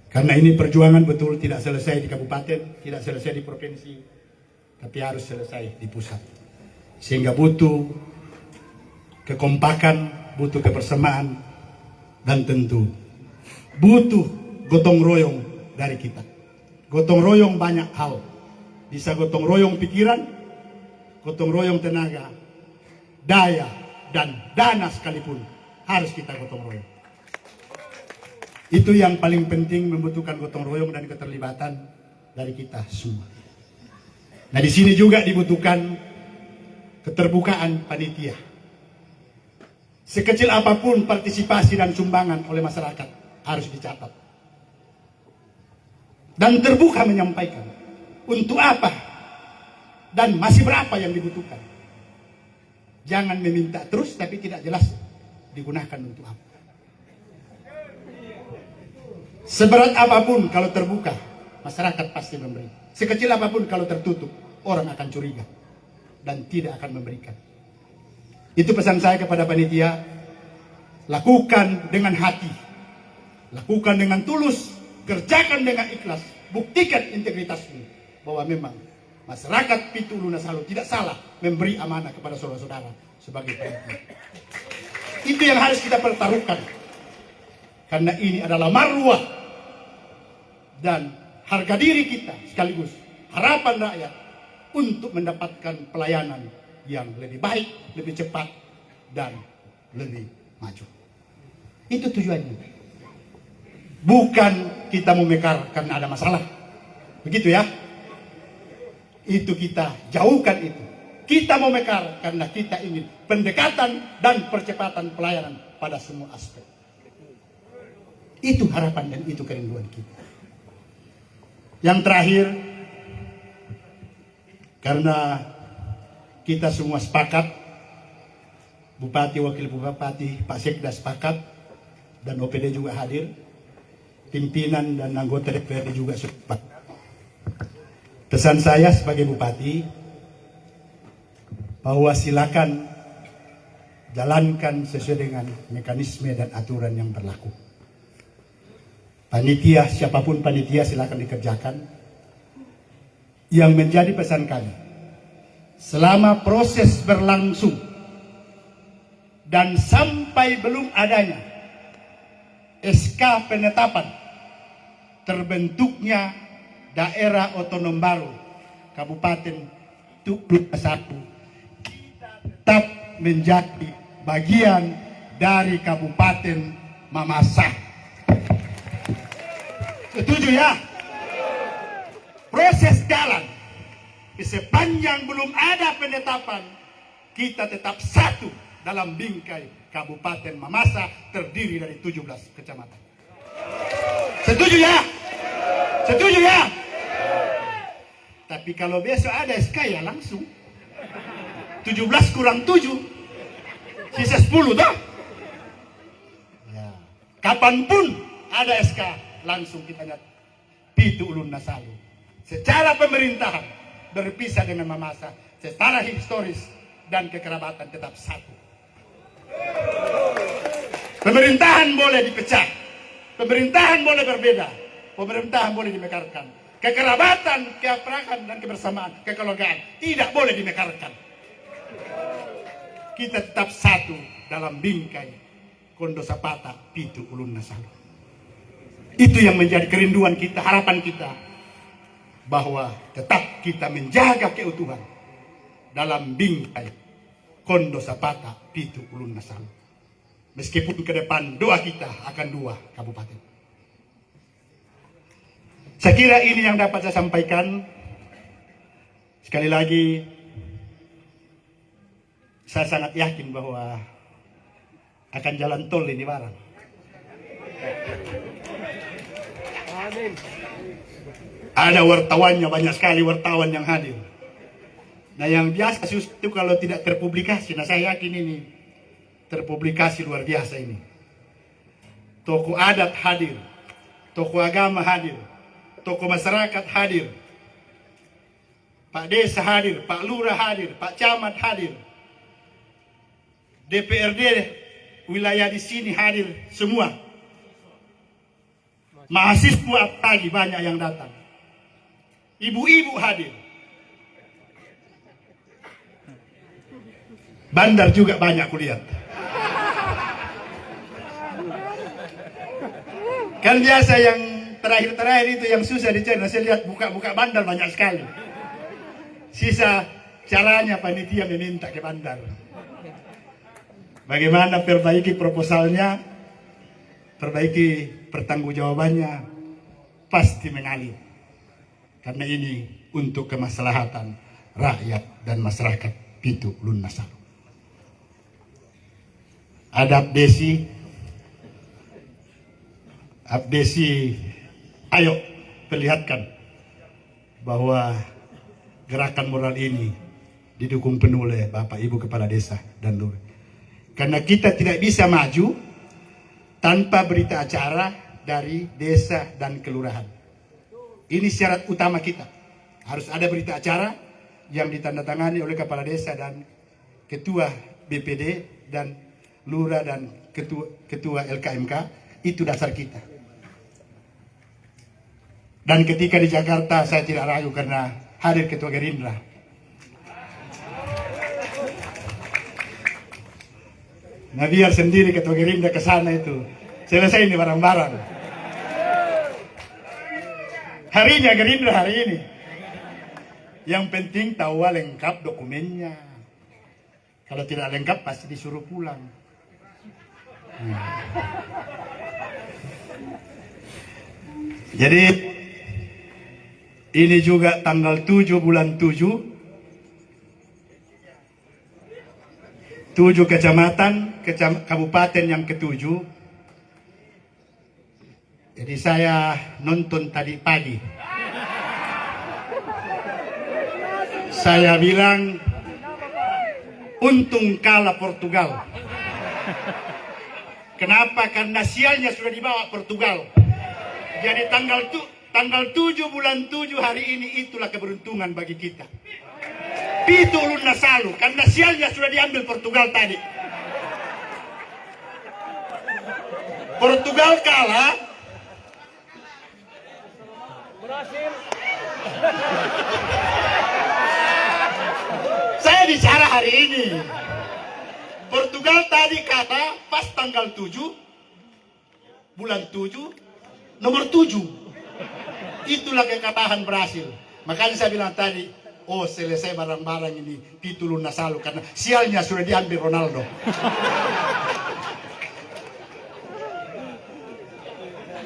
Karena ini perjuangan betul tidak selesai di kabupaten, tidak selesai di provinsi, tapi harus selesai di pusat. Sehingga butuh kekompakan, butuh kebersamaan, dan tentu butuh gotong royong dari kita. Gotong royong banyak hal. Bisa gotong royong pikiran, gotong royong tenaga, daya, dan dana sekalipun harus kita gotong royong. Itu yang paling penting, membutuhkan gotong royong dan keterlibatan dari kita semua. Nah, di sini juga dibutuhkan keterbukaan panitia. Sekecil apapun partisipasi dan sumbangan oleh masyarakat harus dicatat. Dan terbuka menyampaikan untuk apa dan masih berapa yang dibutuhkan. Jangan meminta terus tapi tidak jelas digunakan untuk apa. Seberat apapun kalau terbuka, masyarakat pasti memberi. Sekecil apapun kalau tertutup, orang akan curiga dan tidak akan memberikan. Itu pesan saya kepada panitia, lakukan dengan hati, lakukan dengan tulus, kerjakan dengan ikhlas, buktikan integritasmu bahwa memang masyarakat Pitu Ulu Nasalu tidak salah memberi amanah kepada saudara-saudara sebagai panitia. Itu yang harus kita pertaruhkan, karena ini adalah marwah dan harga diri kita sekaligus harapan rakyat untuk mendapatkan pelayanan yang lebih baik, lebih cepat, dan lebih maju. Itu tujuannya. Bukan kita memekar karena ada masalah. Begitu ya. Itu kita jauhkan itu. Kita memekar karena kita ingin pendekatan dan percepatan pelayanan pada semua aspek. Itu harapan dan itu kerinduan kita. Yang terakhir, karena kita semua sepakat, Bupati, Wakil Bupati, Pak Sekda sepakat, dan OPD juga hadir, pimpinan dan anggota DPRD juga sepakat. Pesan saya sebagai Bupati, bahwa silakan jalankan sesuai dengan mekanisme dan aturan yang berlaku. Panitia, siapapun panitia silakan dikerjakan. Yang menjadi pesan kami, selama proses berlangsung dan sampai belum adanya SK penetapan terbentuknya daerah otonom baru Kabupaten Pitu Nasalu, kita tetap menjadi bagian dari Kabupaten Mamasa. Setuju ya? Proses jalan, sepanjang belum ada penetapan, kita tetap satu dalam bingkai Kabupaten Mamasa terdiri dari 17 kecamatan. Setuju ya? Setuju ya? Tapi kalau besok ada SK ya langsung 17 kurang 7 sisa 10 toh? Ya. Kapanpun ada SK langsung kita lihat Pitu Ulu Nasalu. Secara pemerintahan berpisah dengan Mamasa, secara historis dan kekerabatan tetap satu. Pemerintahan boleh dipecah, pemerintahan boleh berbeda, pemerintahan boleh dimekarkan. Kekerabatan, keakraban dan kebersamaan, kekeluargaan tidak boleh dimekarkan. Kita tetap satu dalam bingkai Kondosapata Pitu Ulu Nasalu. Itu yang menjadi kerinduan kita, harapan kita, bahwa tetap kita menjaga keutuhan dalam bingkai Kondosapata Pitu Ulu Nasalu. Meskipun ke depan doa kita akan 2 kabupaten. Saya kira ini yang dapat saya sampaikan. Sekali lagi, saya sangat yakin bahwa akan jalan tol ini barang. Ada wartawannya, banyak sekali wartawan yang hadir. Nah yang biasa itu kalau tidak terpublikasi, nah saya yakin ini terpublikasi luar biasa ini. tokoh adat hadir, tokoh agama hadir, tokoh masyarakat hadir, Pak Desa hadir, Pak Lurah hadir, Pak Camat hadir, DPRD wilayah di sini hadir semua. Mahasiswa pagi banyak yang datang. Ibu-ibu hadir. Bandar juga banyak kulihat. Kan biasa yang terakhir-terakhir itu yang susah dicari. Saya lihat buka-buka bandar banyak sekali. Sisa caranya panitia meminta ke bandar. Bagaimana perbaiki proposalnya, perbaiki pertanggungjawabannya, pasti mengalir. Karena ini untuk kemaslahatan rakyat dan masyarakat Pitu Ulun Nasalu. Ada abdesi, ayo perlihatkan bahwa gerakan moral ini didukung penuh oleh Bapak Ibu Kepala Desa dan Lurah. Karena kita tidak bisa maju tanpa berita acara dari desa dan kelurahan. Ini syarat utama kita. Harus ada berita acara yang ditandatangani oleh Kepala Desa dan Ketua BPD dan Lurah dan Ketua LKMK. Itu dasar kita. Dan ketika di Jakarta saya tidak ragu karena hadir Ketua Gerindra. Nah biar sendiri Ketua Gerindra ke sana itu selesai ini barang-barang. Harinya Gerindra hari ini. Yang penting tahu lengkap dokumennya. Kalau tidak lengkap pasti disuruh pulang. Jadi ini juga tanggal 7 bulan 7. 7 kecamatan, kabupaten yang ke-7. Jadi saya nonton tadi pagi. Saya bilang, untung kalah Portugal. Kenapa? Karena sialnya sudah dibawa Portugal. Jadi tanggal 7 bulan 7 hari ini itulah keberuntungan bagi kita. Pitu Ulun Nasalu, karena sialnya sudah diambil Portugal tadi. Portugal kalah. Saya bicara hari ini. Portugal tadi kata pas tanggal 7 bulan 7 nomor 7. Itulah kekalahan Brasil. Makanya saya bilang tadi, oh selesai barang-barang ini Pitu Ulun Nasalu karena sialnya sudah diambil Ronaldo.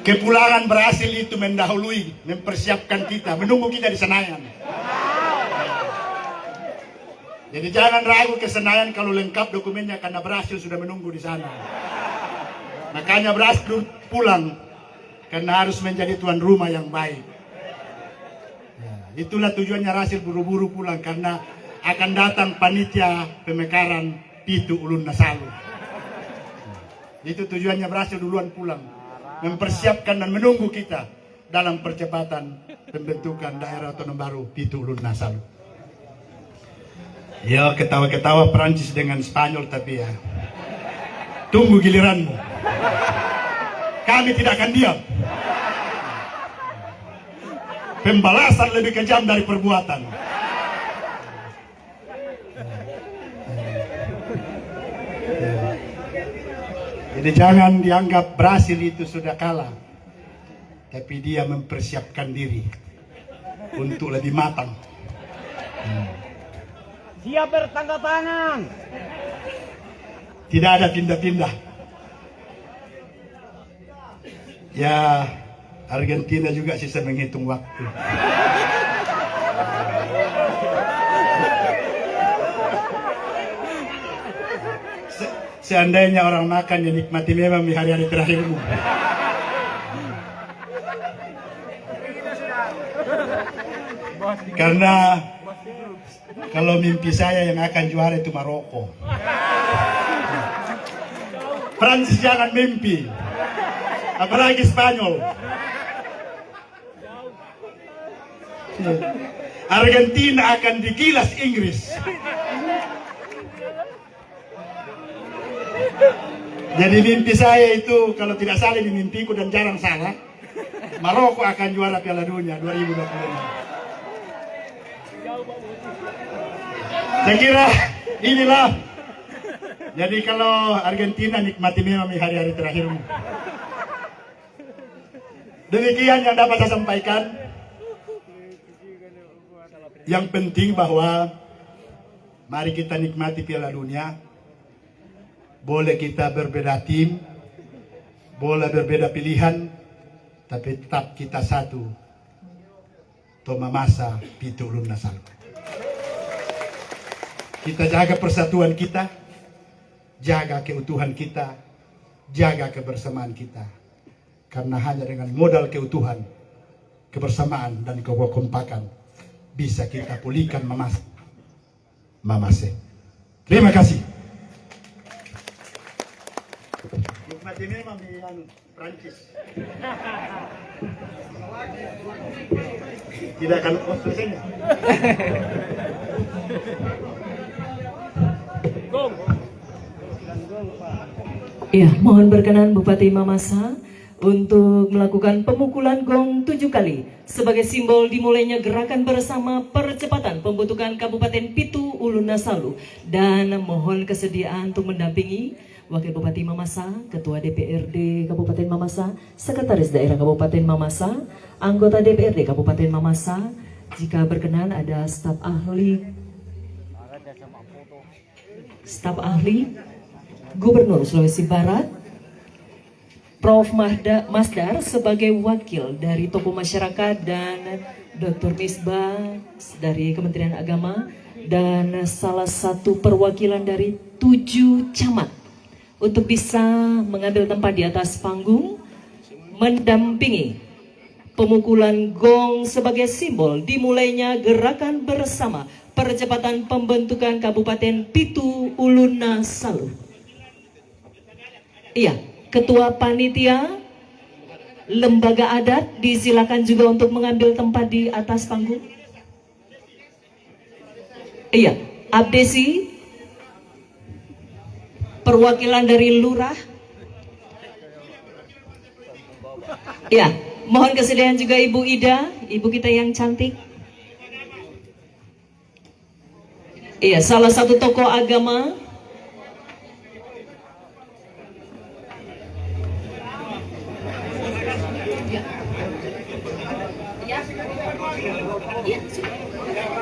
Kepulangan Brasil itu mendahului, mempersiapkan kita, menunggu kita di Senayan. Jadi jangan ragu ke Senayan kalau lengkap dokumennya karena Brasil sudah menunggu di sana. Makanya Brasil pulang karena harus menjadi tuan rumah yang baik. Ya, itulah tujuannya Brasil buru-buru pulang karena akan datang panitia pemekaran Pitu Ulun Nasalu. Itu tujuannya Brasil duluan pulang. Mempersiapkan dan menunggu kita dalam percepatan pembentukan daerah otonom baru Pitu Ulun Nasalu. Ya ketawa-ketawa Perancis dengan Spanyol tapi ya tunggu giliranmu. Kami tidak akan diam. Pembalasan lebih kejam dari perbuatan. Jadi jangan dianggap Brasil itu sudah kalah. Tapi dia mempersiapkan diri untuk lebih matang. Siap bertanda tangan. Tidak ada pindah-pindah. Ya, Argentina juga sisa menghitung waktu. Seandainya orang makan ya nikmati memang di hari-hari terakhirmu. Karena kalau mimpi saya yang akan juara itu Maroko. Prancis jangan mimpi. apalagi Spanyol. Argentina akan digilas Inggris. Jadi mimpi saya itu, kalau tidak salah di mimpiku dan jarang salah, Maroko akan juara Piala Dunia 2025. Saya kira inilah. Jadi kalau Argentina nikmati memang hari-hari terakhirmu. Demikian yang dapat saya sampaikan. Yang penting bahwa mari kita nikmati Piala Dunia. Boleh kita berbeda tim, boleh berbeda pilihan, tapi tetap kita satu. Toma masa pitu ulun nasal. Kita jaga persatuan kita, jaga keutuhan kita, jaga kebersamaan kita. Karena hanya dengan modal keutuhan, kebersamaan dan kekompakan bisa kita pulihkan Mamase. Terima kasih. Nikmati memang di Prancis. Tidak akan selesainya. Ya, mohon berkenan Bupati Mamasa untuk melakukan pemukulan gong 7 kali sebagai simbol dimulainya gerakan bersama percepatan pembentukan Kabupaten Pitu Ulun Nasalu, dan mohon kesediaan untuk mendampingi Wakil Bupati Mamasa, Ketua DPRD Kabupaten Mamasa, Sekretaris Daerah Kabupaten Mamasa, anggota DPRD Kabupaten Mamasa. Jika berkenan ada staf ahli Gubernur Sulawesi Barat, Prof. Masdar sebagai wakil dari tokoh masyarakat, dan Dr. Misbah dari Kementerian Agama, dan salah satu perwakilan dari 7 camat untuk bisa mengambil tempat di atas panggung mendampingi pemukulan gong sebagai simbol dimulainya gerakan bersama percepatan pembentukan Kabupaten Pitu Ulun Nasalu. Iya, Ketua Panitia Lembaga Adat disilakan juga untuk mengambil tempat di atas panggung. Iya, Abdesi, perwakilan dari Lurah. Iya, mohon kesediaan juga Ibu Ida, ibu kita yang cantik. Iya, salah satu tokoh agama.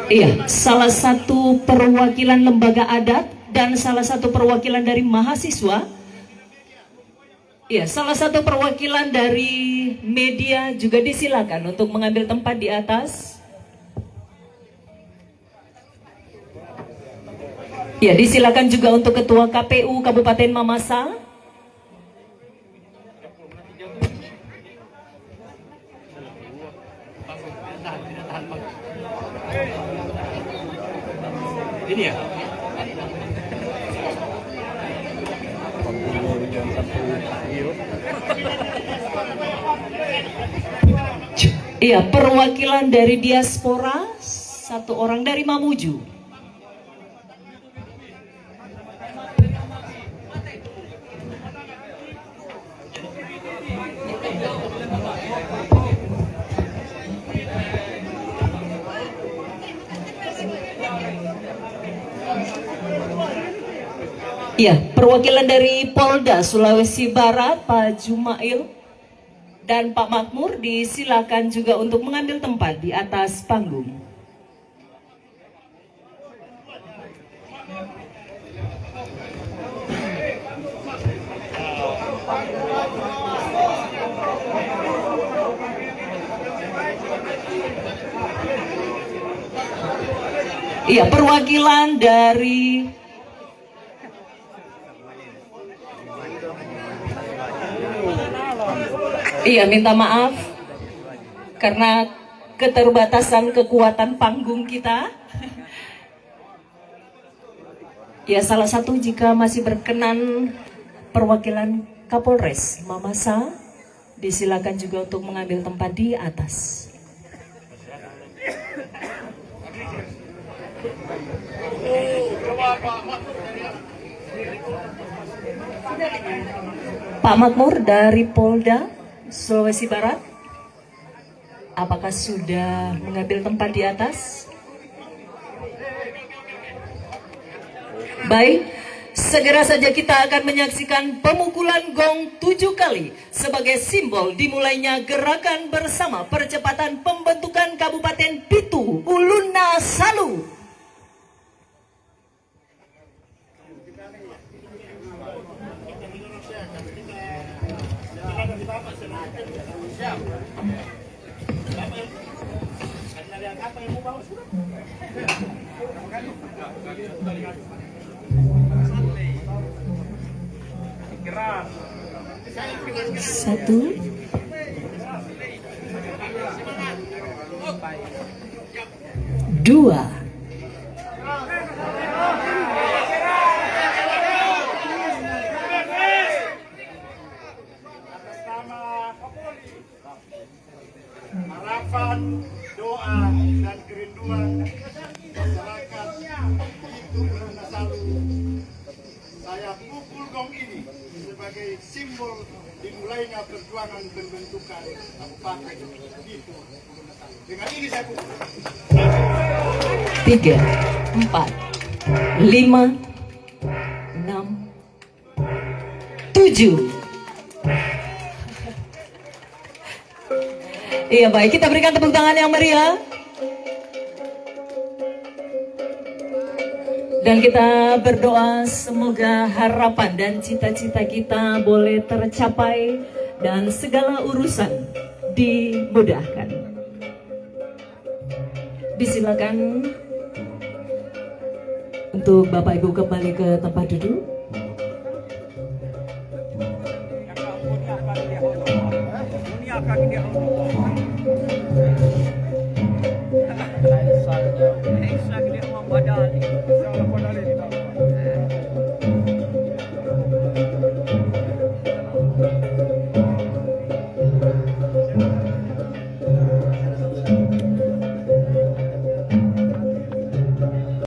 Iya, salah satu perwakilan lembaga adat dan salah satu perwakilan dari mahasiswa. Iya, salah satu perwakilan dari media juga disilakan untuk mengambil tempat di atas. Ya, disilakan juga untuk Ketua KPU Kabupaten Mamasa. Ini ya. Iya, perwakilan dari diaspora, 1 orang dari Mamuju. Iya, perwakilan dari Polda Sulawesi Barat, Pak Jumail dan Pak Makmur disilakan juga untuk mengambil tempat di atas panggung. Iya, perwakilan dari Iya, minta maaf karena keterbatasan kekuatan panggung kita. Ya, salah satu jika masih berkenan perwakilan Kapolres Mamasa Disilakan juga untuk mengambil tempat di atas. Pak Makmur dari Polda Sulawesi Barat, apakah sudah mengambil tempat di atas? Baik, segera saja kita akan menyaksikan pemukulan gong 7 kali sebagai simbol dimulainya gerakan bersama percepatan pembentukan Kabupaten Pitu Uluna Salu. Satu, dua, harapan, doa, dan kerinduan masyarakat itu Salu. Saya pukul gong ini sebagai simbol dimulainya perjuangan pembentukan Kabupaten itu. Dengan ini saya pukul. 3, 4, 5, 6, 7. Iya baik, kita berikan tepuk tangan yang meriah. Dan kita berdoa semoga harapan dan cita-cita kita boleh tercapai dan segala urusan dimudahkan. Disilakan untuk Bapak Ibu kembali ke tempat duduk. Dunia kaki dia.